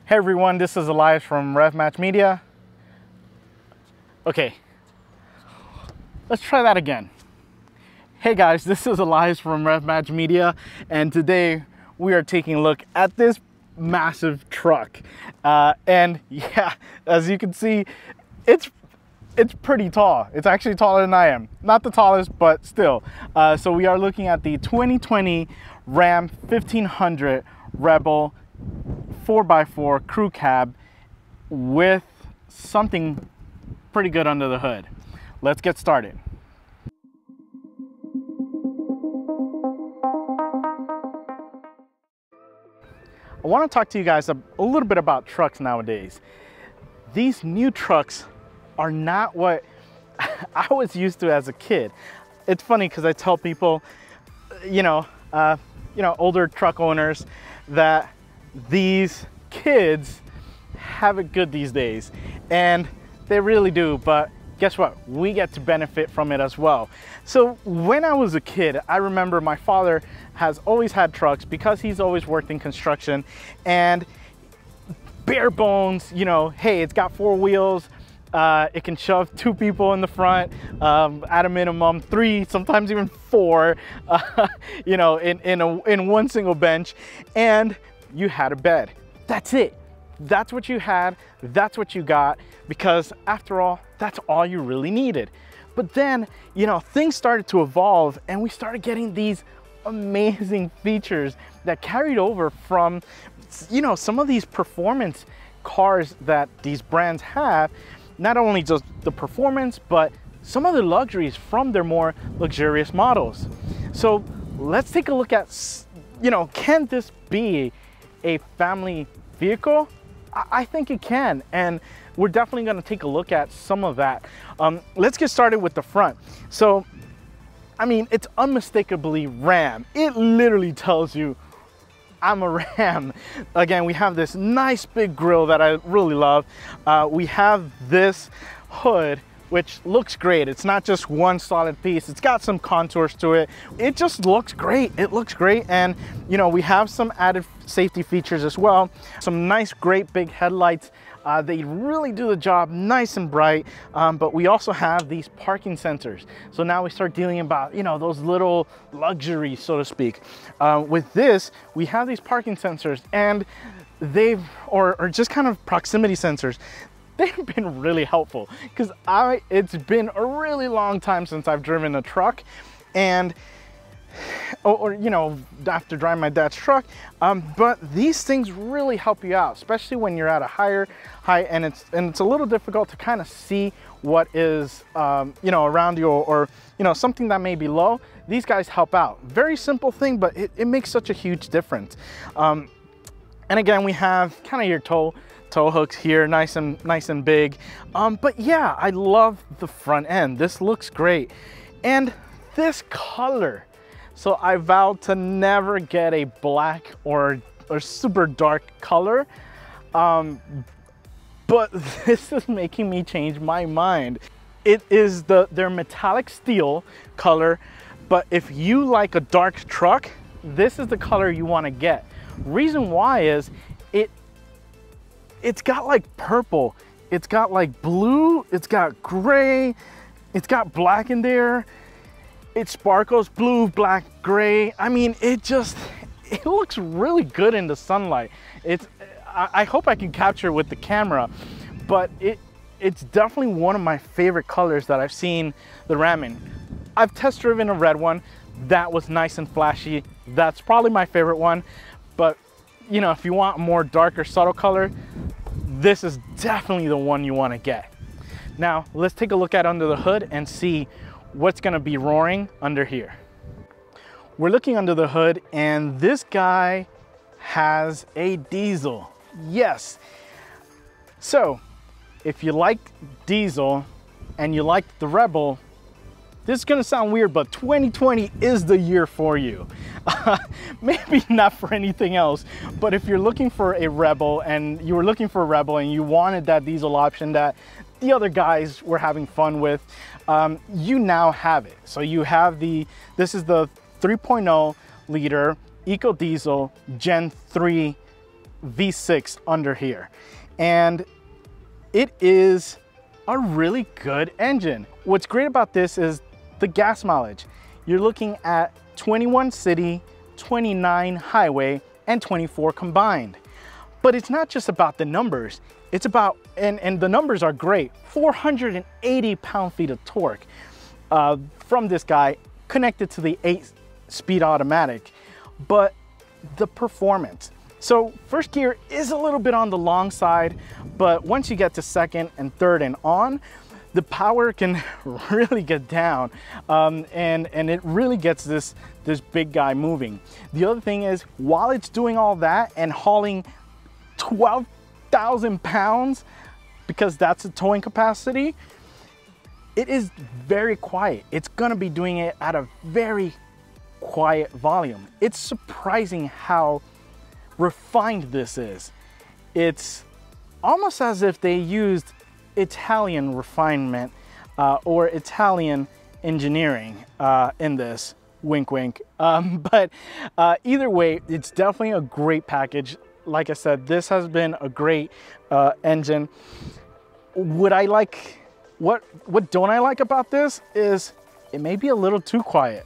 Hey everyone, this is Elias from RevMatch Media. Okay, let's try that again. Hey guys, this is Elias from RevMatch Media, and today we are taking a look at this massive truck. And yeah, as you can see, it's pretty tall. It's actually taller than I am. Not the tallest, but still. So we are looking at the 2020 Ram 1500 Rebel 4x4 crew cab with something pretty good under the hood. Let's get started. I want to talk to you guys a little bit about trucks nowadays. These new trucks are not what I was used to as a kid. It's funny because I tell people, older truck owners, that these kids have it good these days, and they really do. But guess what? We get to benefit from it as well. So when I was a kid, I remember my father has always had trucks because he's always worked in construction, and bare bones, hey, it's got 4 wheels. It can shove 2 people in the front, at a minimum 3, sometimes even 4, in one single bench, and you had a bed. That's it. That's what you had. That's what you got, because after all, that's all you really needed. But then, things started to evolve, and we started getting these amazing features that carried over from, some of these performance cars that these brands have. Not only just the performance, but some of the luxuries from their more luxurious models. So let's take a look at, can this be a family vehicle? I think it can, and we're definitely going to take a look at some of that. Let's get started with the front. So, it's unmistakably Ram. It literally tells you I'm a Ram. Again, we have this nice big grille that I really love. We have this hood, which looks great. It's not just one solid piece. It's got some contours to it. It just looks great. It looks great. And, we have some added safety features as well. Some nice, great big headlights. They really do the job, nice and bright. But we also have these parking sensors. So now we start dealing about, those little luxuries, so to speak. With this, we have these parking sensors, and or just kind of proximity sensors. They've been really helpful, because it's been a really long time since I've driven a truck, and after driving my dad's truck, but these things really help you out, especially when you're at a higher height, and it's a little difficult to kind of see what is around you, or something that may be low. These guys help out. Very simple thing, but it makes such a huge difference. And again, we have kind of your tow hooks here, nice and big. But yeah, I love the front end. This looks great, and this color. So I vowed to never get a black or super dark color, but this is making me change my mind. It is their metallic steel color, but if you like a dark truck, this is the color you want to get. Reason why is it's got like purple, it's got like blue, it's got gray, it's got black in there. It sparkles blue, black, gray. It looks really good in the sunlight. I hope I can capture it with the camera, but it's definitely one of my favorite colors that I've seen the Ram in. I've test driven a red one. That was nice and flashy. That's probably my favorite one. But if you want a more darker, subtle color, this is definitely the one you want to get. Now, let's take a look at under the hood and see what's going to be roaring under here. We're looking under the hood, and this guy has a diesel. Yes. So if you like diesel and you like the Rebel, this is going to sound weird, but 2020 is the year for you. Maybe not for anything else, but if you're looking for a Rebel, and you were looking for a Rebel and you wanted that diesel option that the other guys were having fun with, you now have it. So you have this is the 3.0 liter EcoDiesel Gen 3 V6 under here, and it is a really good engine. What's great about this is the gas mileage. You're looking at 21 city, 29 highway, and 24 combined. But it's not just about the numbers. It's about, and the numbers are great, 480 pound-feet of torque from this guy, connected to the 8-speed automatic. But the performance. So first gear is a little bit on the long side, but once you get to second and third and on, the power can really get down, and it really gets this big guy moving. The other thing is, while it's doing all that and hauling 12,000 pounds, because that's the towing capacity, it is very quiet. It's gonna be doing it at a very quiet volume. It's surprising how refined this is. It's almost as if they used Italian refinement or Italian engineering in this, wink wink. But either way, it's definitely a great package. Like I said, this has been a great engine. Would I like, what don't I like about this is it may be a little too quiet.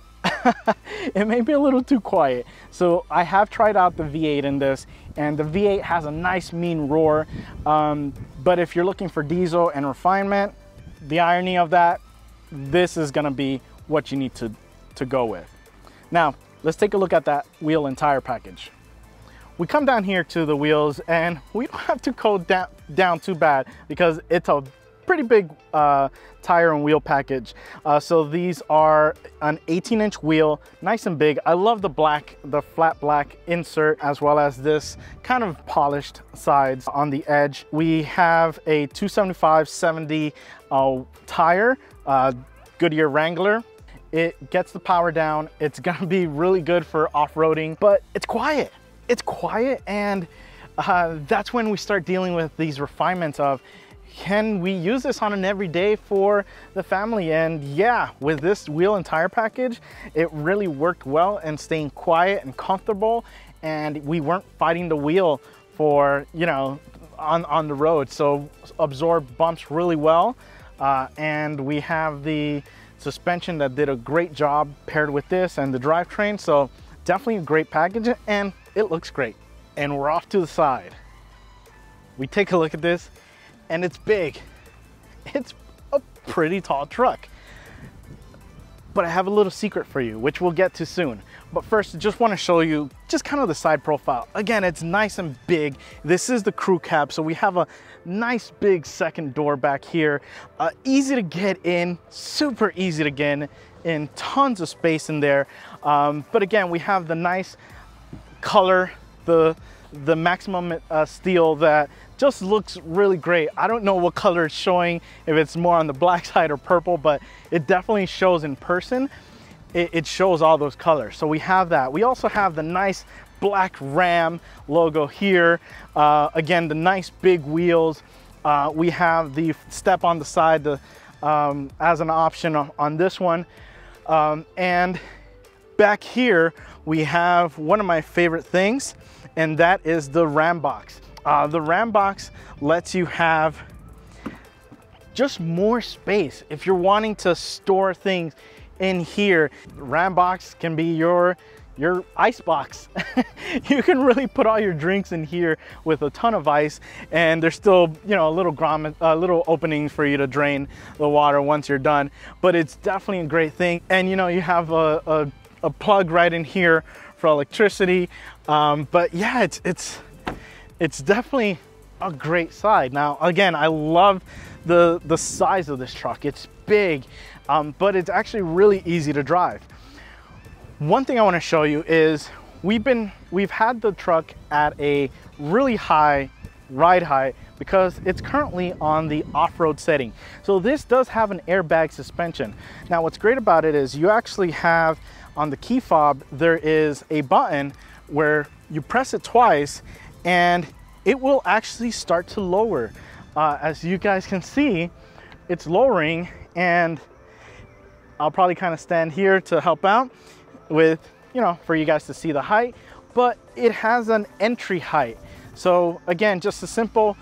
It may be a little too quiet. So I have tried out the V8 in this, and the V8 has a nice mean roar. But if you're looking for diesel and refinement, the irony of that, this is gonna be what you need to go with. Now, let's take a look at that wheel and tire package. We come down here to the wheels, and we don't have to go down too bad because it's a pretty big tire and wheel package. So these are an 18-inch wheel, nice and big. I love the black, the flat black insert, as well as this kind of polished sides on the edge. We have a 275/70 tire, Goodyear Wrangler. It gets the power down. It's gonna be really good for off-roading, but it's quiet. It's quiet, and that's when we start dealing with these refinements of, can we use this on an everyday for the family? And yeah, with this wheel and tire package, it really worked well and staying quiet and comfortable, and we weren't fighting the wheel for, you know, on the road. So absorbed bumps really well, and we have the suspension that did a great job paired with this and the drivetrain. So definitely a great package, and it looks great. And we're off to the side. We take a look at this, and it's big. It's a pretty tall truck. But I have a little secret for you, which we'll get to soon. But first, I just want to show you just kind of the side profile. Again, it's nice and big. This is the crew cab, so we have a nice big second door back here. Easy to get in, super easy to get in, tons of space in there. But again, we have the nice color, the maximum steel that just looks really great. I don't know what color it's showing, if it's more on the black side or purple, but it definitely shows in person. It shows all those colors. So we have that. We also have the nice black Ram logo here. Again, the nice big wheels. We have the step on the side as an option on this one. And back here, we have one of my favorite things, and that is the Ram box. The Ram box lets you have just more space. If you're wanting to store things in here, Ram box can be your ice box. You can really put all your drinks in here with a ton of ice, and there's still, you know, little openings for you to drain the water once you're done. But it's definitely a great thing. And you know, you have a plug right in here for electricity. But yeah, it's definitely a great side. Now, again, I love the size of this truck. It's big, but it's actually really easy to drive. One thing I want to show you is we've had the truck at a really high ride height because it's currently on the off-road setting. So this does have an airbag suspension. Now, what's great about it is you actually have on the key fob, there is a button where you press it twice and it will actually start to lower. As you guys can see, it's lowering, and I'll probably kind of stand here to help out with, you know, for you guys to see the height, but it has an entry height. So again, just a simple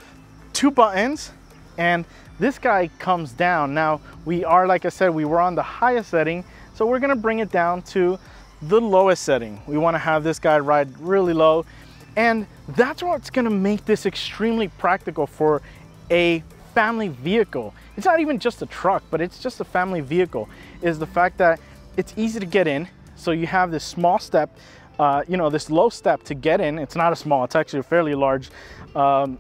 2 buttons, and this guy comes down. Now we are, like I said, we were on the highest setting, so we're gonna bring it down to the lowest setting. We wanna have this guy ride really low, and that's what's gonna make this extremely practical for a family vehicle. It's not even just a truck, but it's just a family vehicle, is the fact that it's easy to get in. So you have this small step, you know, this low step to get in. It's not a small, it's actually a fairly large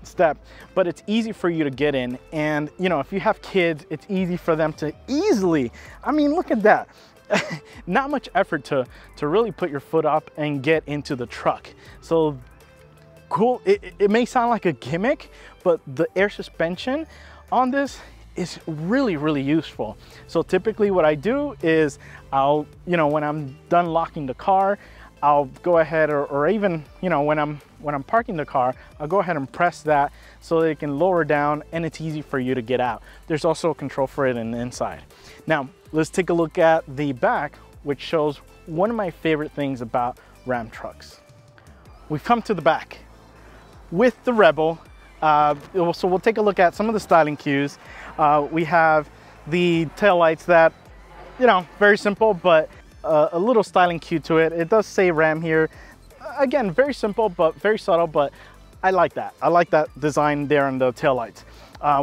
step, but it's easy for you to get in. And you know, if you have kids, it's easy for them to easily, I mean, look at that. Not much effort to really put your foot up and get into the truck. So cool. It may sound like a gimmick, but the air suspension on this is really, really useful. So typically what I do is I'll, you know, when I'm done locking the car, I'll go ahead, or even, you know, when I'm parking the car, I'll go ahead and press that so that it can lower down and it's easy for you to get out. There's also a control for it in the inside. Now, let's take a look at the back, which shows one of my favorite things about Ram trucks. We've come to the back with the Rebel. So we'll take a look at some of the styling cues. We have the taillights that, you know, very simple, but a little styling cue to it. It does say Ram here. Again, very simple, but very subtle, but I like that. I like that design there on the taillights.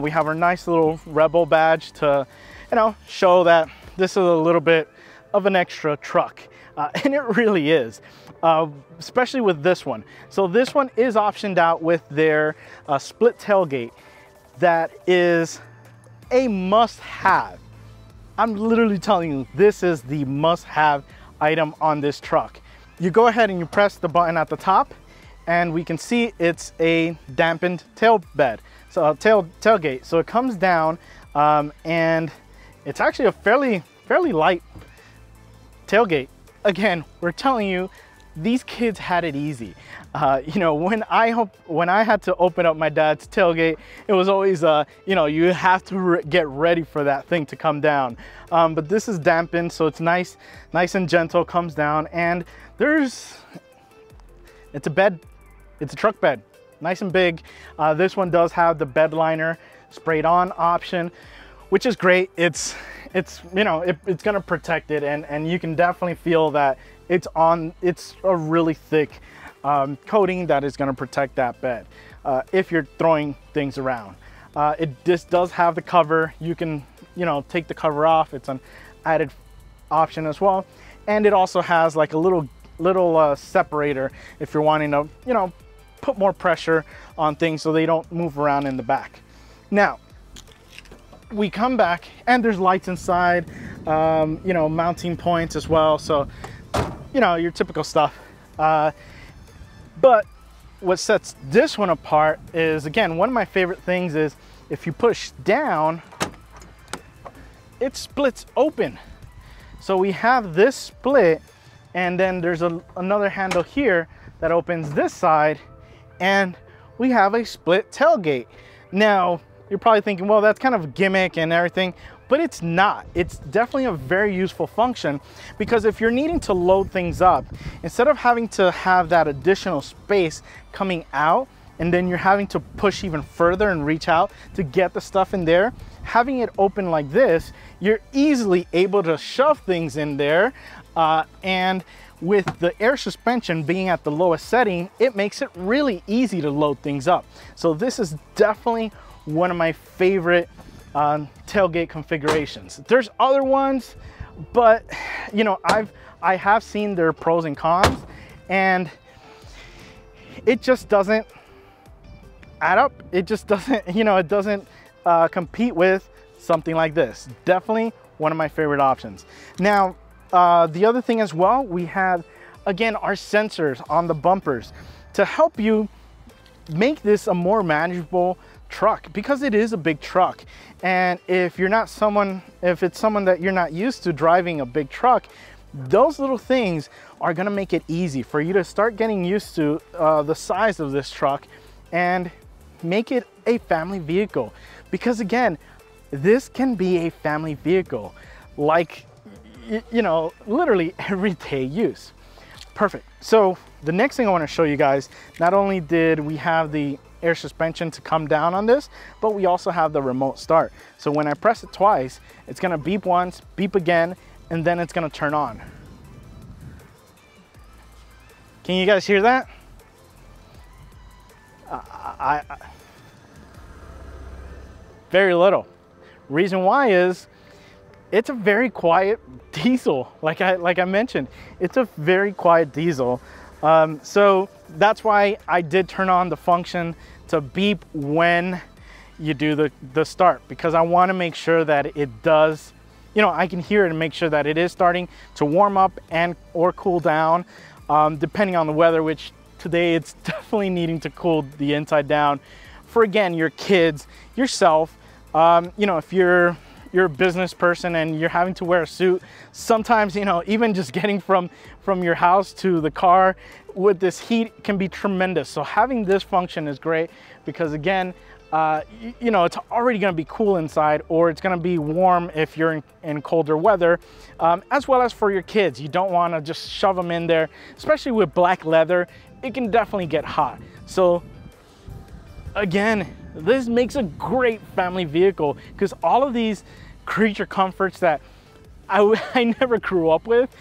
We have our nice little Rebel badge to, you know, show that this is a little bit of an extra truck. And it really is, especially with this one. So this one is optioned out with their split tailgate. That is a must-have. I'm literally telling you, this is the must-have item on this truck. You go ahead and you press the button at the top, and we can see it's a dampened tail bed, so a tailgate. So it comes down, and it's actually a fairly light tailgate. Again, we're telling you, these kids had it easy. You know, when I had to open up my dad's tailgate, it was always, you know, you have to get ready for that thing to come down. But this is dampened, so it's nice and gentle, comes down, and it's a bed, it's a truck bed, nice and big. This one does have the Bedliner sprayed on option, which is great. It's you know, it's gonna protect it, and you can definitely feel that it's a really thick coating that is gonna protect that bed if you're throwing things around. This does have the cover. You can, you know, take the cover off. It's an added option as well, and it also has like a little separator if you're wanting to, you know, put more pressure on things so they don't move around in the back. Now we come back and there's lights inside, you know, mounting points as well, so you know, your typical stuff. But what sets this one apart is, again, one of my favorite things is if you push down, it splits open. So we have this split, and then there's another handle here that opens this side, and we have a split tailgate. Now, you're probably thinking, well, that's kind of a gimmick and everything, but it's not. It's definitely a very useful function, because if you're needing to load things up, instead of having to have that additional space coming out, and then you're having to push even further and reach out to get the stuff in there, having it open like this, you're easily able to shove things in there. And with the air suspension being at the lowest setting, it makes it really easy to load things up. So this is definitely one of my favorite tailgate configurations. There's other ones, but you know, I have seen their pros and cons, and it just doesn't add up. It just doesn't, you know, it doesn't compete with something like this. Definitely one of my favorite options. Now, the other thing as well, we have, again, our sensors on the bumpers to help you make this a more manageable truck, because it is a big truck. And if it's someone that you're not used to driving a big truck, those little things are gonna make it easy for you to start getting used to the size of this truck and make it a family vehicle. Because again, this can be a family vehicle, like, you know, literally everyday use. Perfect. So the next thing I want to show you guys, not only did we have the air suspension to come down on this, but we also have the remote start. So when I press it twice, it's going to beep once, beep again, and then it's going to turn on. Can you guys hear that? Very little. Reason why is it's a very quiet diesel. Like I mentioned, it's a very quiet diesel. So that's why I did turn on the function to beep when you do the start, because I want to make sure that it does, you know, I can hear it and make sure that it is starting to warm up and or cool down, depending on the weather, which today it's definitely needing to cool the inside down for, again, your kids, yourself. You know, if you're a business person and you're having to wear a suit, sometimes, you know, even just getting from your house to the car with this heat can be tremendous. So having this function is great because, again, you know, it's already going to be cool inside, or it's going to be warm if you're in colder weather, as well as for your kids. You don't want to just shove them in there, especially with black leather. It can definitely get hot. So again, this makes a great family vehicle because all of these creature comforts that I never grew up with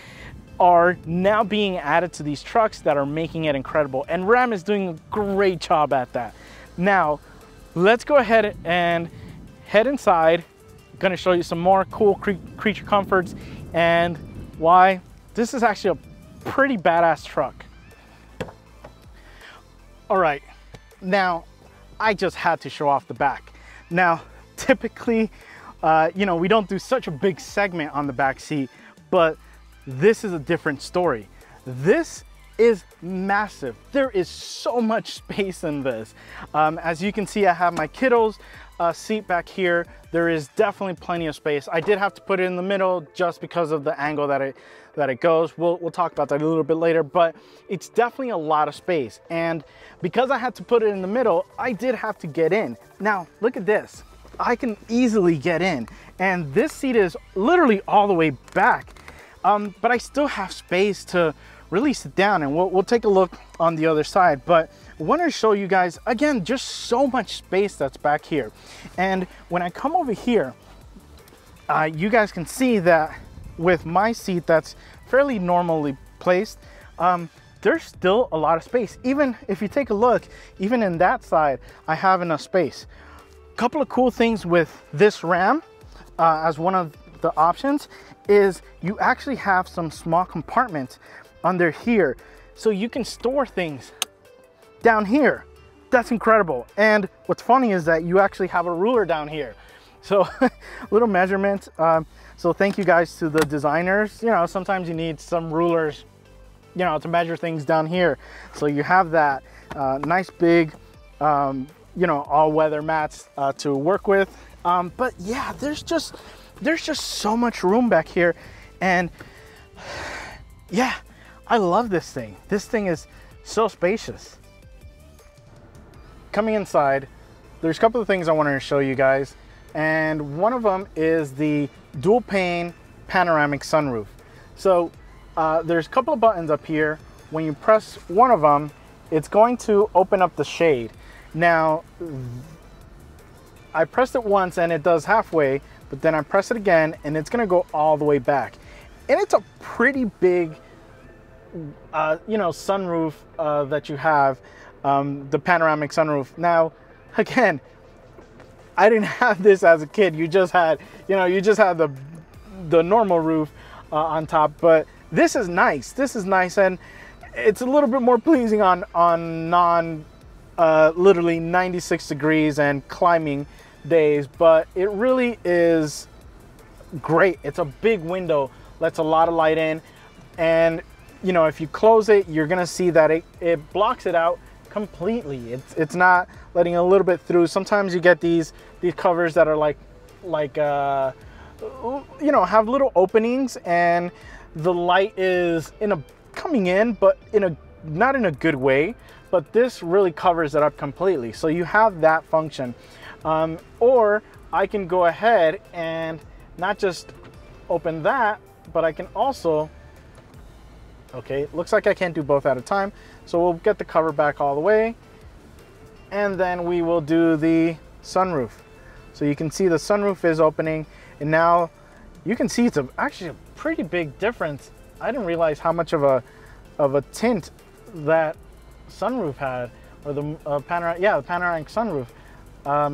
are now being added to these trucks that are making it incredible. And Ram is doing a great job at that. Now, let's go ahead and head inside. I'm gonna show you some more cool creature comforts and why this is actually a pretty badass truck. All right, now I just had to show off the back. Now, typically, you know, we don't do such a big segment on the back seat, but this is a different story. This is massive. There is so much space in this. As you can see, I have my kiddos seat back here. There is definitely plenty of space. I did have to put it in the middle just because of the angle that it goes. We'll talk about that a little bit later, but it's definitely a lot of space. And because I had to put it in the middle, I did have to get in. Now, look at this. I can easily get in, and this seat is literally all the way back, but I still have space to really sit down, and we'll take a look on the other side. But I want to show you guys, again, just so much space that's back here. And when I come over here, you guys can see that with my seat that's fairly normally placed, there's still a lot of space. Even if you take a look, even in that side, I have enough space. Couple of cool things with this Ram, as one of the options, is you actually have some small compartments under here, so you can store things down here. That's incredible. And what's funny is that you actually have a ruler down here, so little measurements. So thank you guys to the designers. You know, sometimes you need some rulers, you know, to measure things down here. So you have that nice big you know, all-weather mats to work with. But yeah, there's just so much room back here, and yeah, I love this thing. This thing is so spacious. Coming inside, there's a couple of things I wanted to show you guys, and one of them is the dual pane panoramic sunroof. So there's a couple of buttons up here. When you press one of them, it's going to open up the shade. Now, I pressed it once and it does halfway, but then I press it again and it's gonna go all the way back. And it's a pretty big, you know, sunroof that you have, the panoramic sunroof. Now, again, I didn't have this as a kid. You just had, you know, you just had the normal roof on top, but this is nice. This is nice, and it's a little bit more pleasing on non literally 96 degrees and climbing days, but it really is great. It's a big window, lets a lot of light in, and you know, if you close it, you're gonna see that it blocks it out completely. It's not letting a little bit through. Sometimes you get these covers that are like you know, have little openings, and the light is coming in, but not in a good way. But this really covers it up completely. So you have that function. Or I can go ahead and not just open that, but I can also Okay, looks like I can't do both at a time. So we'll get the cover back all the way, and then we will do the sunroof. So you can see the sunroof is opening, and now you can see it's actually a pretty big difference. I didn't realize how much of a tint that sunroof had, or the panoramic sunroof.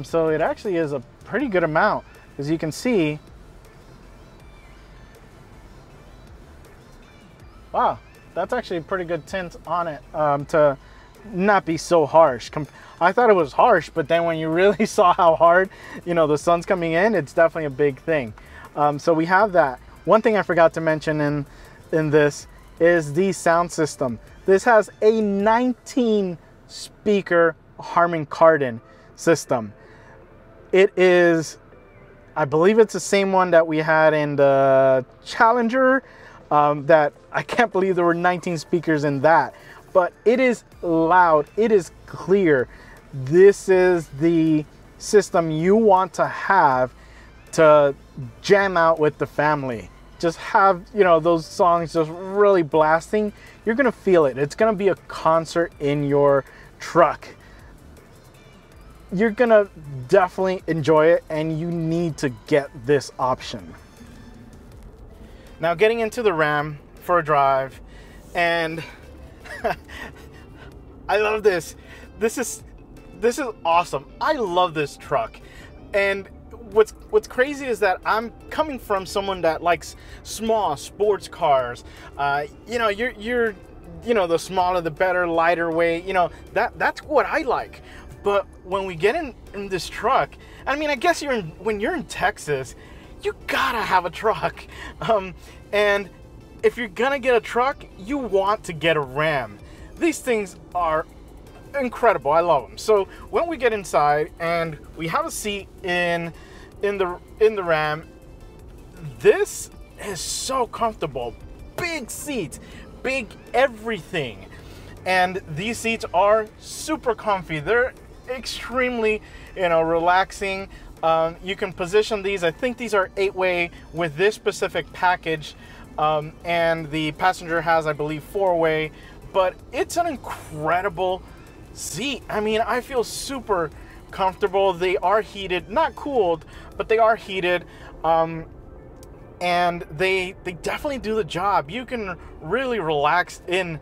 So it actually is a pretty good amount, as you can see. Wow, that's actually a pretty good tint on it, to not be so harsh. I thought it was harsh, but then when you really saw how hard, you know, the sun's coming in, it's definitely a big thing. So we have that. One thing I forgot to mention in this is the sound system. This has a 19 speaker Harman Kardon system. It is, I believe it's the same one that we had in the Challenger. That I can't believe there were 19 speakers in that, but it is loud, it is clear. This is the system you want to have to jam out with the family. Just have, you know, those songs just really blasting. You're gonna feel it. It's gonna be a concert in your truck. You're gonna definitely enjoy it, and you need to get this option. Now getting into the Ram for a drive, and I love this. This is awesome. I love this truck. And what's crazy is that I'm coming from someone that likes small sports cars. You know, you're you know, the smaller the better, lighter weight. You know, that's what I like. But when we get in this truck, I mean, I guess when you're in Texas, you gotta have a truck. And if you're gonna get a truck, you want to get a Ram. These things are incredible. I love them. So when we get inside and we have a seat in the Ram, this is so comfortable. Big seats, big everything. And these seats are super comfy. They're extremely, you know, relaxing. You can position these. I think these are 8-way with this specific package, and the passenger has, I believe, 4-way. But it's an incredible seat. I mean, I feel super comfortable. They are heated, not cooled, but they are heated, and they definitely do the job. You can really relax in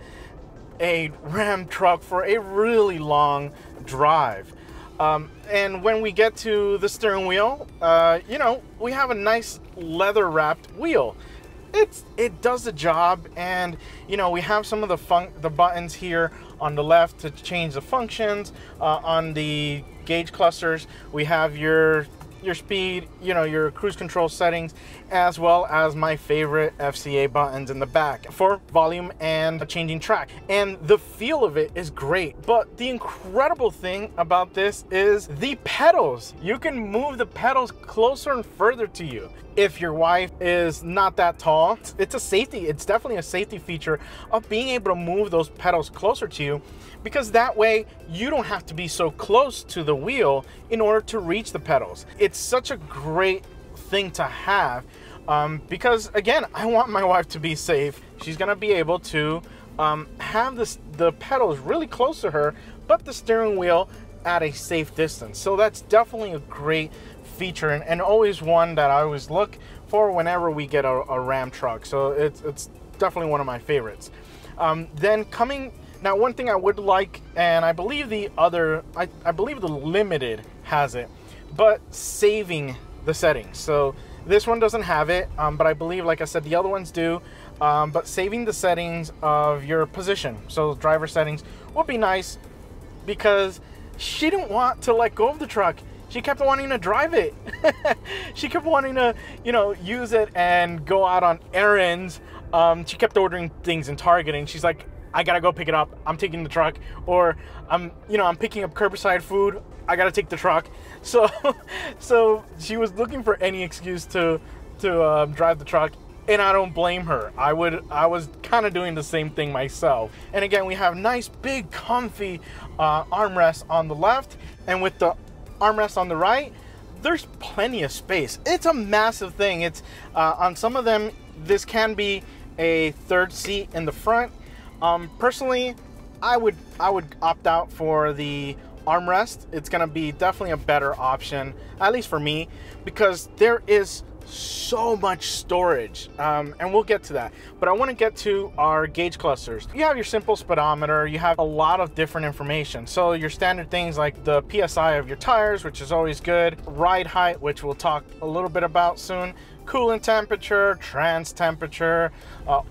a Ram truck for a really long drive. And when we get to the steering wheel, you know, we have a nice leather wrapped wheel. It does the job, and you know, we have some of the buttons here on the left to change the functions. On the gauge clusters, we have your speed, you know, your cruise control settings, as well as my favorite FCA buttons in the back for volume and changing track. And the feel of it is great. But the incredible thing about this is the pedals. You can move the pedals closer and further to you. If your wife is not that tall, it's a safety. It's definitely a safety feature of being able to move those pedals closer to you, because that way you don't have to be so close to the wheel in order to reach the pedals. It's such a great thing to have, because again, I want my wife to be safe. She's gonna be able to have the pedals really close to her, but the steering wheel at a safe distance. So that's definitely a great feature, and always one that I always look for whenever we get a Ram truck. So it's definitely one of my favorites. Now, one thing I would like, and I believe I believe the Limited has it, but saving the settings. So this one doesn't have it, but I believe, like I said, the other ones do. But saving the settings of your position, so driver settings, would be nice, because she didn't want to let go of the truck. She kept wanting to drive it. She kept wanting to, you know, use it and go out on errands. She kept ordering things in Target, and she's like, I gotta go pick it up. I'm taking the truck. Or I'm picking up curbside food. I gotta take the truck. So she was looking for any excuse to drive the truck, and I don't blame her. I was kind of doing the same thing myself. And again, we have nice, big, comfy armrests on the left, and with the armrest on the right, there's plenty of space. It's a massive thing. It's on some of them, this can be a third seat in the front. Personally, I would opt out for the armrest. It's gonna be definitely a better option, at least for me, because there is so much storage, and we'll get to that. But I want to get to our gauge clusters. You have your simple speedometer, you have a lot of different information. So your standard things like the PSI of your tires, which is always good, ride height, which we'll talk a little bit about soon, coolant temperature, trans temperature,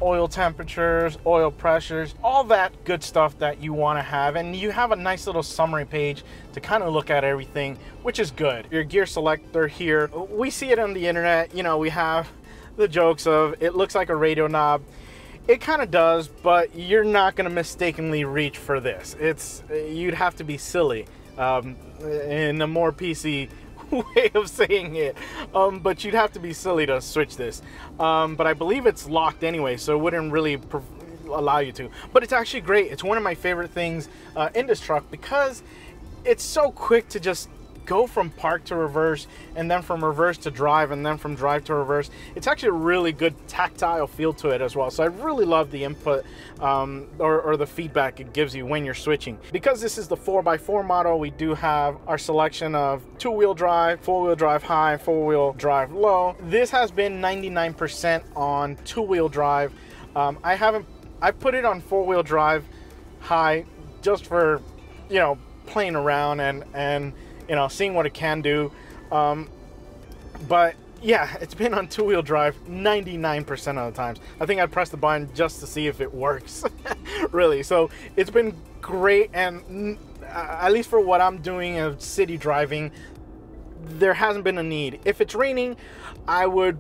oil temperatures, oil pressures, all that good stuff that you want to have. And you have a nice little summary page to kind of look at everything, which is good. Your gear selector here, we see it on the internet, you know, we have the jokes of it looks like a radio knob. It kind of does, but you're not going to mistakenly reach for this. You'd have to be silly in a more PC way of saying it, but you'd have to be silly to switch this, but I believe it's locked anyway, so it wouldn't really allow you to. But it's actually great. It's one of my favorite things in this truck, because it's so quick to just go from park to reverse, and then from reverse to drive, and then from drive to reverse. It's actually a really good tactile feel to it as well. So I really love the input or the feedback it gives you when you're switching. Because this is the 4x4 model, we do have our selection of two-wheel drive, four-wheel drive high, four-wheel drive low. This has been 99% on two-wheel drive. I put it on four-wheel drive high just for, you know, playing around and you know, seeing what it can do. But yeah, it's been on two-wheel drive 99% of the times. I think I pressed the button just to see if it works, really. So it's been great, and at least for what I'm doing of city driving, there hasn't been a need. If it's raining, I would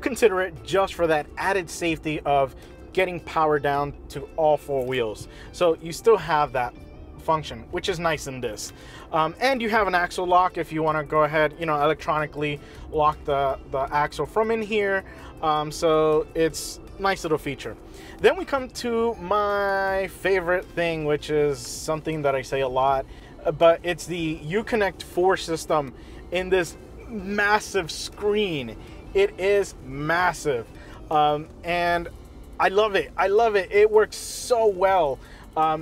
consider it just for that added safety of getting power down to all four wheels. So you still have that function, which is nice in this. And you have an axle lock if you want to go ahead, you know, electronically lock the axle from in here. So it's a nice little feature. Then we come to my favorite thing, which is something that I say a lot, but it's the Uconnect 4 system in this massive screen. It is massive, and I love it. I love it. It works so well.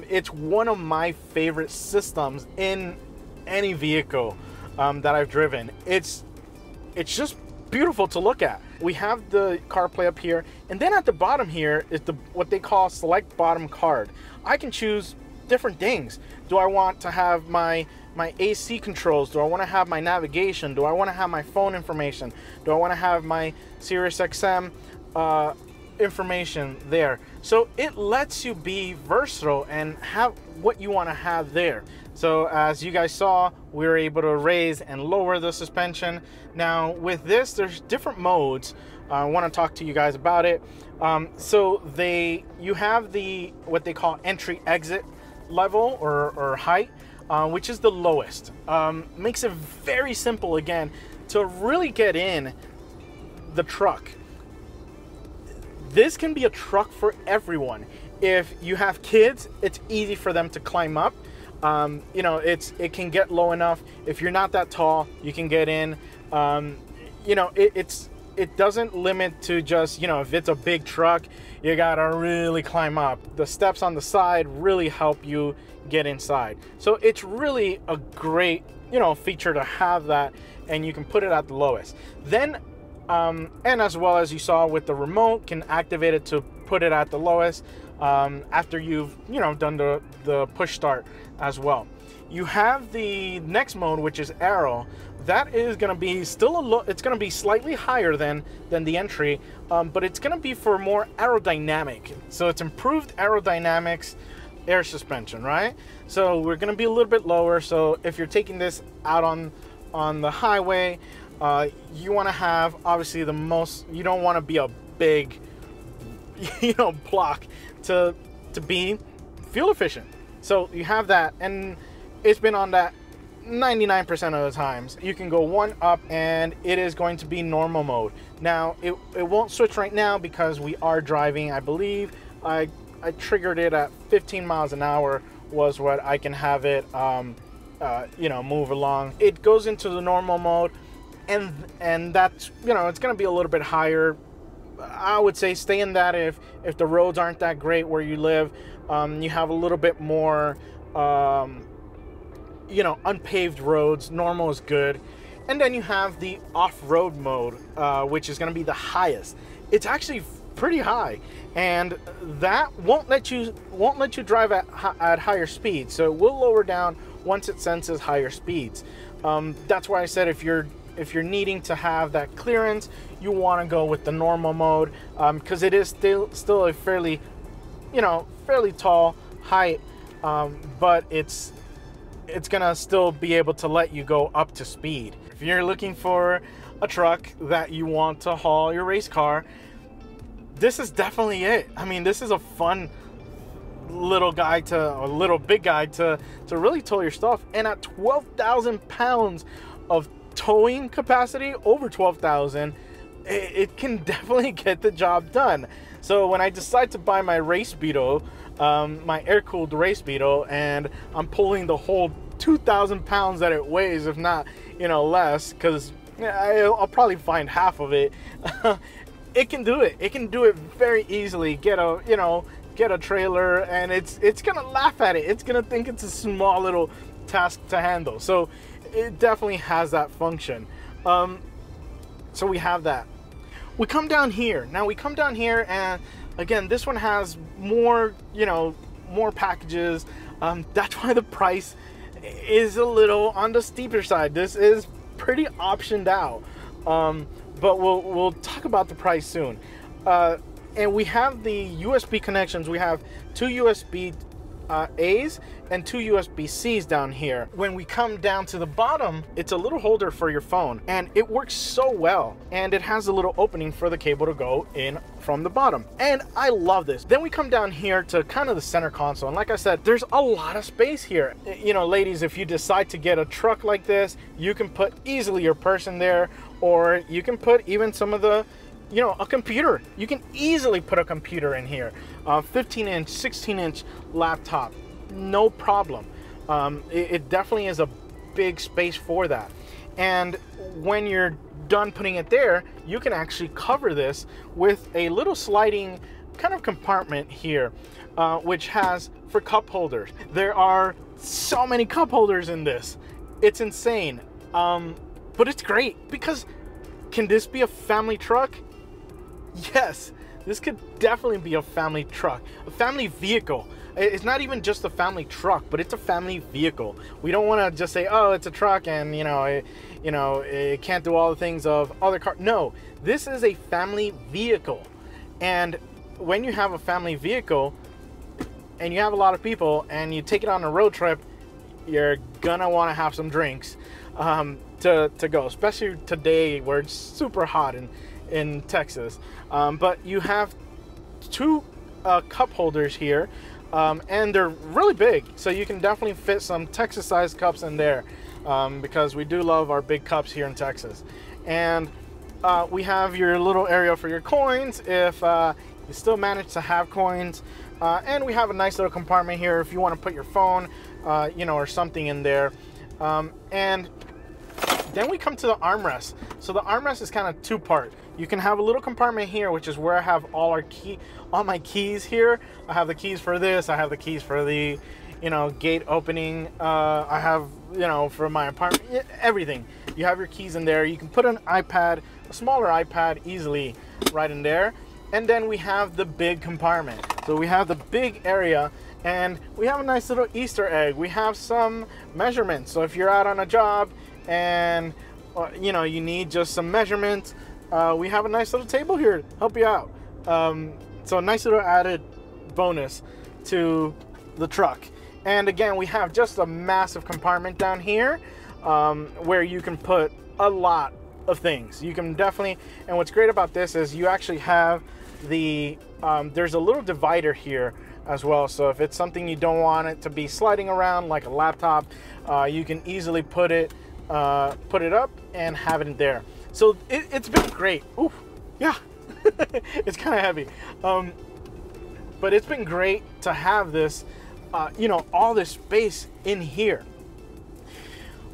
It's one of my favorite systems in any vehicle that I've driven. It's just beautiful to look at. We have the CarPlay up here, and then at the bottom here is what they call select bottom card. I can choose different things. Do I want to have my AC controls? Do I want to have my navigation? Do I want to have my phone information? Do I want to have my Sirius XM information there? So it lets you be versatile and have what you want to have there. So as you guys saw, we were able to raise and lower the suspension. Now with this, there's different modes. I want to talk to you guys about it. So you have what they call entry exit level or height, which is the lowest. Makes it very simple again to really get in the truck. This can be a truck for everyone. If you have kids, it's easy for them to climb up. You know, it can get low enough. If you're not that tall, you can get in. You know, it doesn't limit to just, you know, if it's a big truck, you gotta really climb up. The steps on the side really help you get inside. So it's really a great, you know, feature to have that, and you can put it at the lowest. Then and as well as you saw with the remote, can activate it to put it at the lowest after you've, you know, done the push start as well. You have the next mode, which is aero. That is going to be still it's going to be slightly higher than the entry, but it's going to be for more aerodynamic. So it's improved aerodynamics, air suspension, right? So we're going to be a little bit lower. So if you're taking this out on the highway, you want to have obviously you don't want to be a big, you know, block to be fuel efficient. So you have that, and it's been on that 99% of the times. You can go one up, and it is going to be normal mode. Now it won't switch right now because we are driving. I believe I triggered it at 15 miles an hour was what I can have it you know, move along. It goes into the normal mode, and that's, you know, it's going to be a little bit higher I would say stay in that if the roads aren't that great where you live. You have a little bit more, you know, unpaved roads. Normal is good. And then you have the off-road mode, which is going to be the highest. It's actually pretty high, and that won't let you drive at higher speeds. So it will lower down once it senses higher speeds. That's why I said if you're needing to have that clearance, you want to go with the normal mode, because it is still a fairly, you know, fairly tall height, but it's gonna still be able to let you go up to speed. If you're looking for a truck that you want to haul your race car, this is definitely it. I mean, this is a fun little big guy to really tow your stuff. And at 12,000 pounds of towing capacity, over 12,000, it can definitely get the job done. So when I decide to buy my race Beetle, my air-cooled race Beetle, and I'm pulling the whole 2,000 pounds that it weighs, if not, you know, less, because I'll probably find half of it. It can do it. It can do it very easily. Get a trailer, and it's gonna laugh at it. It's gonna think it's a small little task to handle. So it definitely has that function. So we have that. We come down here. Now we come down here, and again, this one has more, you know, more packages. That's why the price is a little on the steeper side. This is pretty optioned out. But we'll talk about the price soon. And we have the USB connections. We have two USB A's and two USB-C's down here. When we come down to the bottom, it's a little holder for your phone, and it works so well. And it has a little opening for the cable to go in from the bottom. And I love this. Then we come down here to kind of the center console. And like I said, there's a lot of space here. You know, ladies, if you decide to get a truck like this, you can put easily your purse in there, or you can put even some of the, you know, a computer. You can easily put a computer in here. 15-inch, 16-inch laptop, no problem. It definitely is a big space for that. And when you're done putting it there, you can actually cover this with a little sliding kind of compartment here, which has for cup holders. There are so many cup holders in this. It's insane. But it's great because, can this be a family truck? Yes, this could definitely be a family truck, a family vehicle. It's not even just a family truck, but it's a family vehicle. We don't want to just say, oh, it's a truck and you know, it can't do all the things of other cars. No, this is a family vehicle. And when you have a family vehicle and you have a lot of people and you take it on a road trip, you're gonna want to have some drinks to go, especially today where it's super hot in Texas. But you have two cup holders here, and they're really big, so you can definitely fit some Texas sized cups in there, because we do love our big cups here in Texas. And we have your little area for your coins if you still manage to have coins, and we have a nice little compartment here if you want to put your phone, you know, or something in there. And then we come to the armrest. So the armrest is kind of two-part. You can have a little compartment here, which is where I have all my keys here. I have the keys for this. I have the keys for the, you know, gate opening. I have, you know, for my apartment, everything. You have your keys in there. You can put an iPad, a smaller iPad, easily right in there. And then we have the big compartment. So we have the big area, and we have a nice little Easter egg. We have some measurements. So if you're out on a job and you know, you need just some measurements, we have a nice little table here to help you out. So a nice little added bonus to the truck. And again, we have just a massive compartment down here, where you can put a lot of things. You can definitely, and what's great about this is you actually have the there's a little divider here as well. So if it's something you don't want it to be sliding around like a laptop, you can easily put it up and have it in there. So it's been great. Ooh, yeah, it's kind of heavy, but it's been great to have this, you know, all this space in here.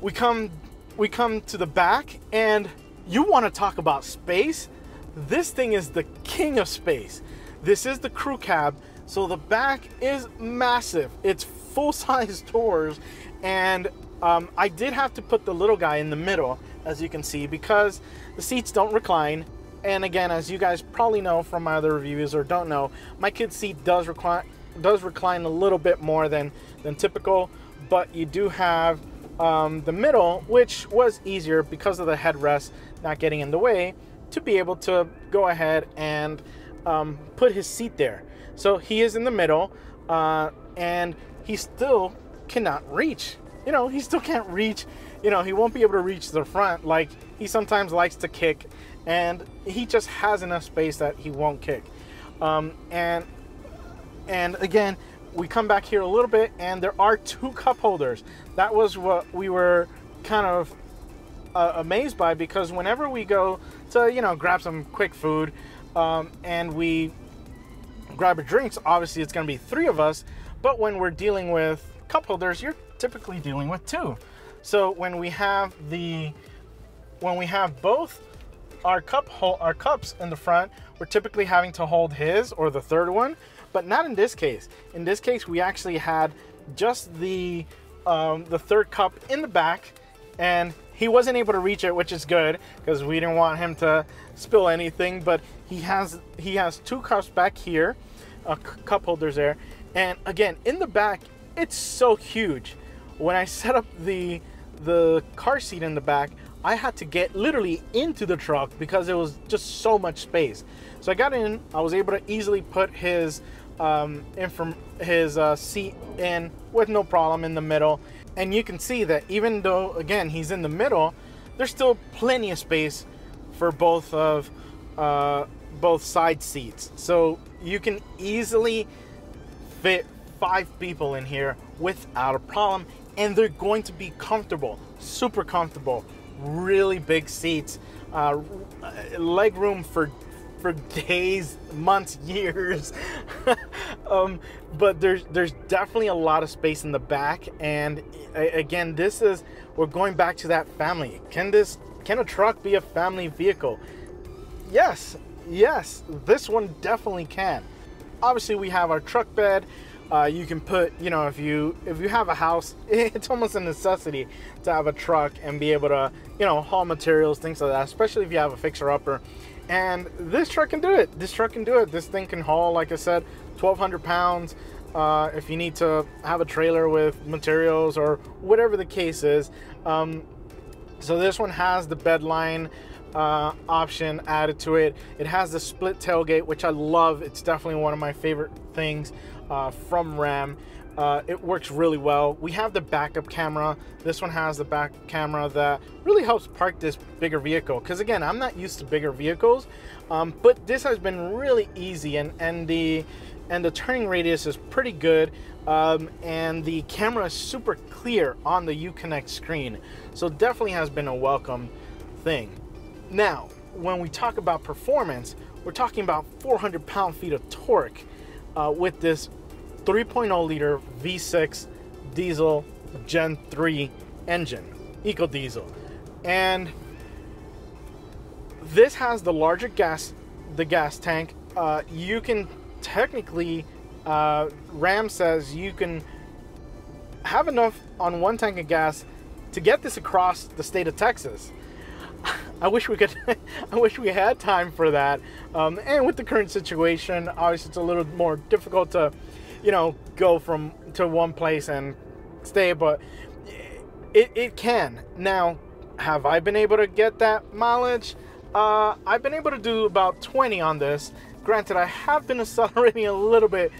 We come to the back, and you want to talk about space. this thing is the king of space. This is the crew cab, so the back is massive. It's full-size doors, and I did have to put the little guy in the middle, as you can see, because the seats don't recline. And again, as you guys probably know from my other reviews, or don't know, my kid's seat does recline a little bit more than typical, but you do have the middle, which was easier because of the headrest not getting in the way, to be able to go ahead and put his seat there. So he is in the middle, and he still cannot reach. You know, he still can't reach. You know, he won't be able to reach the front like he sometimes likes to kick, and he just has enough space that he won't kick. And again, we come back here a little bit, and there are 2 cup holders. That was what we were kind of amazed by, because whenever we go to, you know, grab some quick food, and we grab our drinks, obviously it's going to be 3 of us, but when we're dealing with cup holders, you're typically dealing with 2. So when we have both our cups in the front, we're typically having to hold his or the third one, but not in this case. In this case, we actually had just the third cup in the back, and he wasn't able to reach it, which is good because we didn't want him to spill anything. But he has 2 cups back here, cup holders there, and again in the back, it's so huge. When I set up the car seat in the back, I had to get literally into the truck because it was just so much space. So I got in, I was able to easily put his seat in with no problem in the middle. And you can see that even though, again, he's in the middle, there's still plenty of space for both side seats. So you can easily fit 5 people in here without a problem, and they're going to be comfortable, super comfortable, really big seats, leg room for days, months, years. But there's definitely a lot of space in the back. And again, we're going back to that family. Can a truck be a family vehicle? Yes, this one definitely can. Obviously, we have our truck bed. You can put, you know, if you have a house, it's almost a necessity to have a truck and be able to, you know, haul materials, things like that, especially if you have a fixer-upper. And this truck can do it. This thing can haul, like I said, 1,200 pounds. If you need to have a trailer with materials or whatever the case is. So this one has the bedline option added to it. It has the split tailgate, which I love. It's definitely one of my favorite things from Ram. It works really well. We have the backup camera. This one has the back camera that really helps park this bigger vehicle, because again, I'm not used to bigger vehicles, but this has been really easy, and the turning radius is pretty good, and the camera is super clear on the Uconnect screen, so definitely has been a welcome thing. Now, when we talk about performance, we're talking about 400 pound-feet of torque with this 3.0 liter V6 diesel Gen 3 engine, EcoDiesel. And this has the larger gas tank. You can technically, Ram says you can have enough on one tank of gas to get this across the state of Texas. I wish we could. I wish we had time for that. And with the current situation, obviously it's a little more difficult to, you know, go to one place and stay, but it can. Now, have I been able to get that mileage? I've been able to do about 20 on this. Granted, I have been accelerating a little bit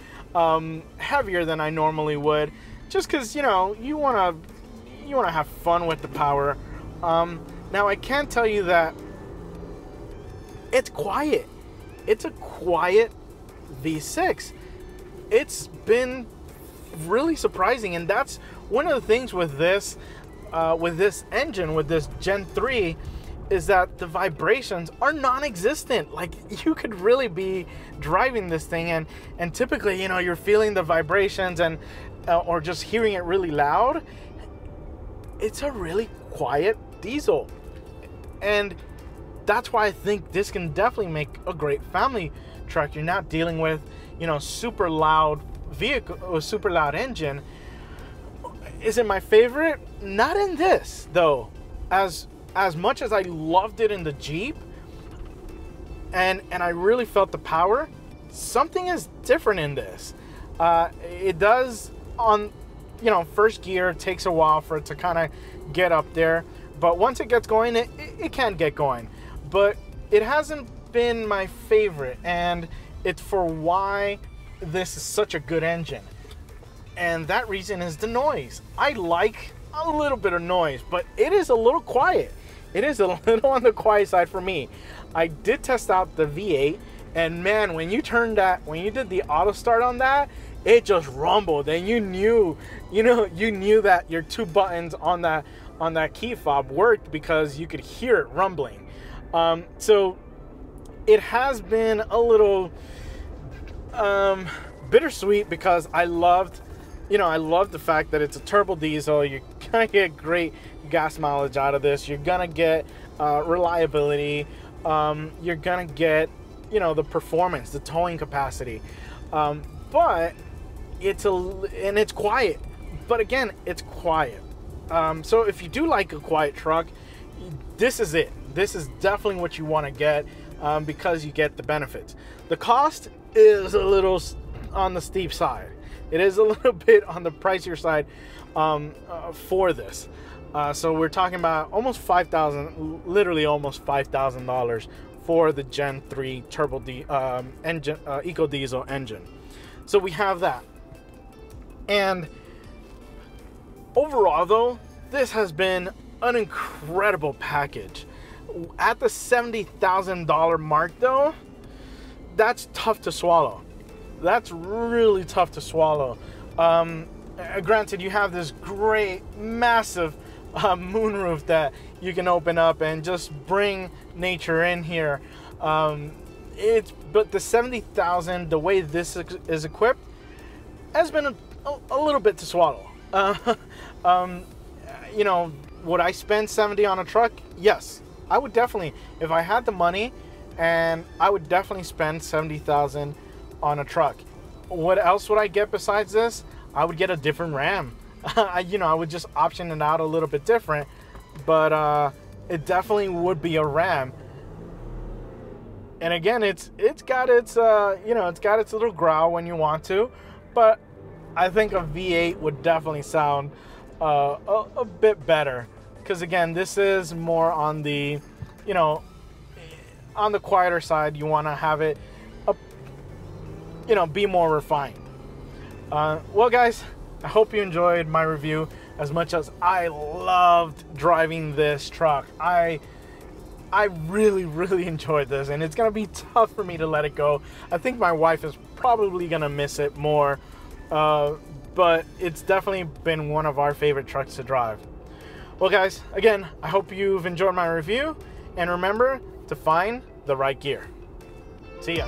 heavier than I normally would, just because, you know, you wanna have fun with the power. Now, I can tell you that it's quiet. It's a quiet V6. It's been really surprising, and that's one of the things with this engine, with this Gen 3, is that the vibrations are non-existent. Like, you could really be driving this thing, and typically, you know, you're feeling the vibrations and or just hearing it really loud. It's a really quiet diesel. And that's why I think this can definitely make a great family truck. You're not dealing with, you know, super loud vehicle or super loud engine. Is it my favorite? Not in this though. As much as I loved it in the Jeep, and I really felt the power, something is different in this. It does, on, you know, first gear, it takes a while for it to kind of get up there, but once it gets going, it can get going. But it hasn't been my favorite, and it's for why this is such a good engine. And that reason is the noise. I like a little bit of noise, but it is a little quiet. It is a little on the quiet side for me. I did test out the V8, and man, when you turned that, when you did the auto start on that, it just rumbled, and you knew that your 2 buttons on that key fob worked because you could hear it rumbling. So it has been a little bittersweet because I loved the fact that it's a turbo diesel. You're gonna get great gas mileage out of this. You're gonna get reliability. You're gonna get, you know, the performance, the towing capacity. But it's quiet. But again, it's quiet. So if you do like a quiet truck, this is it. This is definitely what you want to get, because you get the benefits. The cost is a little on the steep side. It is a little bit on the pricier side for this. So we're talking about almost $5,000, literally almost $5,000 for the Gen 3 turbo engine, EcoDiesel engine. So we have that. And overall though, this has been an incredible package. At the $70,000 mark though, that's tough to swallow. That's really tough to swallow. Granted, you have this great, massive moonroof that you can open up and just bring nature in here. But the $70,000, the way this is equipped, has been a little bit to swallow. You know, would I spend $70,000 on a truck? Yes, I would definitely. If I had the money, and I would definitely spend $70,000 on a truck. What else would I get besides this? I would get a different Ram. You know, I would just option it out a little bit different, but it definitely would be a Ram. And again, it's got its you know, it's got its little growl when you want to, but I think a V8 would definitely sound a bit better, because again, this is more on the, you know, on the quieter side. You want to have it, you know, be more refined. Well guys, I hope you enjoyed my review as much as I loved driving this truck. I really enjoyed this, and it's gonna be tough for me to let it go. I think my wife is probably gonna miss it more, but it's definitely been one of our favorite trucks to drive. Well guys, again, I hope you've enjoyed my review, and remember to find the right gear. See ya.